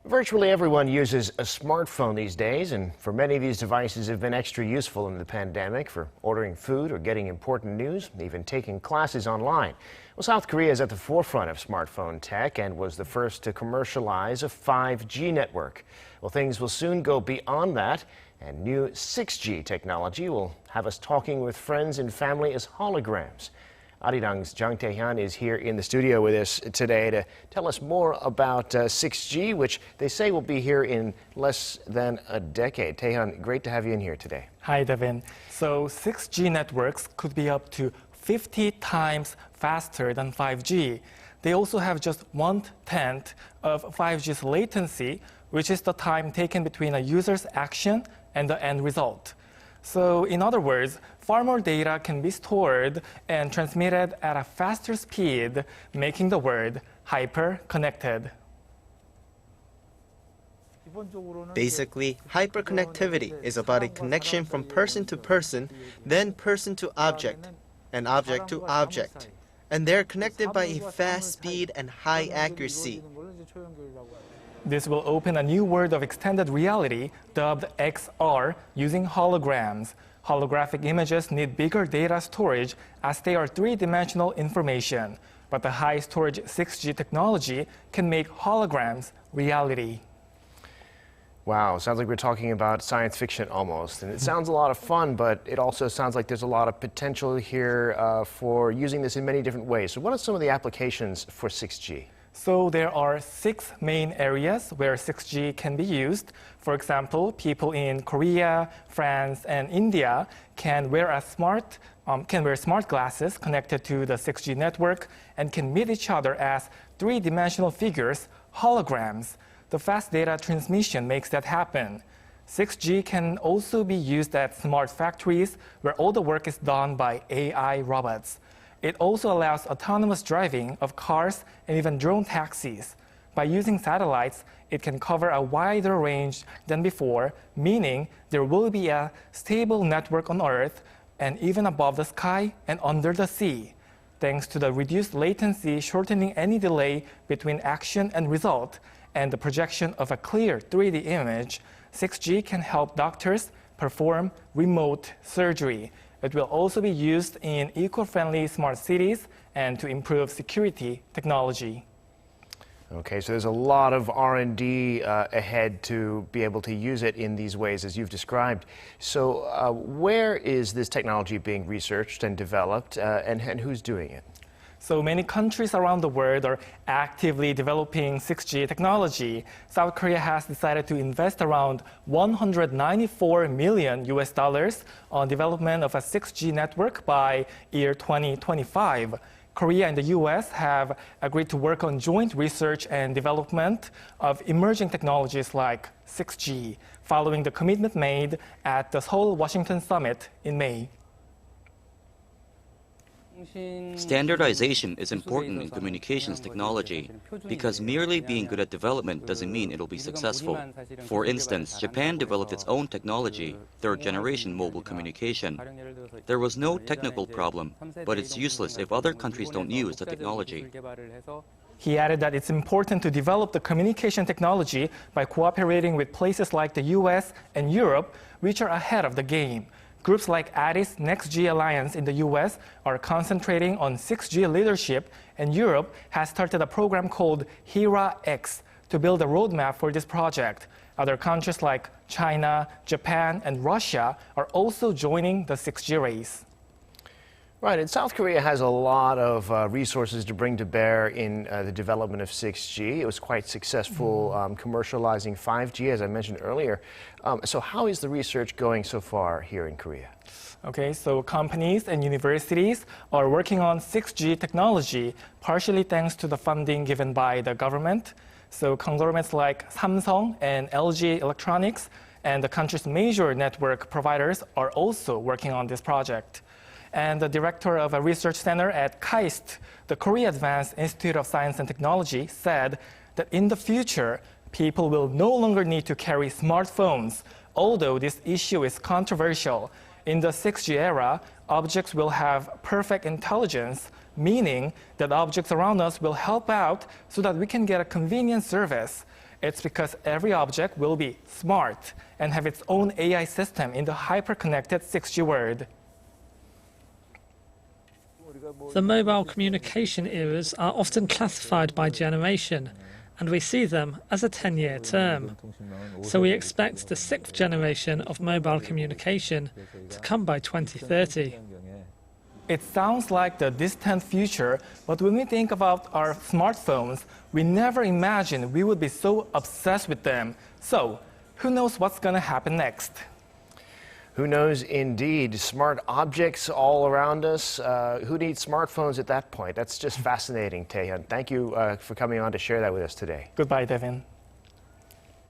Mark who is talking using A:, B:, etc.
A: Virtually everyone uses a smartphone these days, and for many, these devices have been extra useful in the pandemic for ordering food or getting important news, even taking classes online. Well, South Korea is at the forefront of smartphone tech and was the first to commercialize a 5G network. Well, things will soon go beyond that, and new 6G technology will have us talking with friends and family as holograms. Arirang's Jang Tae-hyun is here in the studio with us today to tell us more about 6G, which they say will be here in less than a decade. Tae-hyun, great to have you in here today.
B: Hi, Devin. So 6G networks could be up to 50 times faster than 5G. They also have just 1/10 of 5G's latency, which is the time taken between a user's action and the end result. So in other words, far more data can be stored and transmitted at a faster speed, making the world hyper-connected.
C: Basically, hyperconnectivity is about a connection from person to person, then person to object, and object to object. And they're connected by a fast speed and high accuracy.
B: This will open a new world of extended reality dubbed XR using holograms. Holographic images need bigger data storage as they are three-dimensional information. But the high storage 6G technology can make holograms reality.
A: Wow, sounds like we're talking about science fiction almost. And it sounds a lot of fun, but it also sounds like there's a lot of potential here for using this in many different ways. So what are some of the applications for 6G?
B: So there are 6 main areas where 6G can be used. For example, people in Korea, France, and India can wear smart glasses connected to the 6G network and can meet each other as three-dimensional figures, holograms. The fast data transmission makes that happen. 6G can also be used at smart factories where all the work is done by AI robots. It also allows autonomous driving of cars and even drone taxis. By using satellites, it can cover a wider range than before, meaning there will be a stable network on Earth and even above the sky and under the sea. Thanks to the reduced latency shortening any delay between action and result, and the projection of a clear 3D image, 6G can help doctors perform remote surgery. It will also be used in eco-friendly smart cities and to improve security technology.
A: Okay, so there's a lot of R&D ahead to be able to use it in these ways as you've described. So where is this technology being researched and developed and who's doing it?
B: So many countries around the world are actively developing 6G technology. South Korea has decided to invest around $194 million on development of a 6G network by year 2025. Korea and the US have agreed to work on joint research and development of emerging technologies like 6G, following the commitment made at the Seoul Washington Summit in May.
D: Standardization is important in communications technology because merely being good at development doesn't mean it'll be successful. For instance, Japan developed its own technology, third-generation mobile communication. There was no technical problem, but it's useless if other countries don't use the technology.
B: He added that it's important to develop the communication technology by cooperating with places like the US and Europe, which are ahead of the game. Groups like Addis Next G Alliance in the US are concentrating on 6G leadership, and Europe has started a program called HERA-X to build a roadmap for this project. Other countries like China, Japan, and Russia are also joining the 6G race.
A: Right, and South Korea has a lot of resources to bring to bear in the development of 6G. It was quite successful commercializing 5G, as I mentioned earlier. So how is the research going so far here in Korea?
B: Okay, so companies and universities are working on 6G technology, partially thanks to the funding given by the government. So conglomerates like Samsung and LG Electronics and the country's major network providers are also working on this project. And the director of a research center at KAIST, the Korea Advanced Institute of Science and Technology, said that in the future, people will no longer need to carry smartphones. Although this issue is controversial, in the 6G era, objects will have perfect intelligence, meaning that objects around us will help out so that we can get a convenient service. It's because every object will be smart and have its own AI system in the hyper-connected 6G world.
E: The mobile communication eras are often classified by generation, and we see them as a 10-year term. So we expect the 6th generation of mobile communication to come by 2030.
B: It sounds like the distant future, but when we think about our smartphones, we never imagined we would be so obsessed with them. So, who knows what's going to happen next?
A: Who knows indeed? Smart objects all around us. Who needs smartphones at that point? That's just fascinating, Tae-hyun. Thank you for coming on to share that with us today.
B: Goodbye, Devin.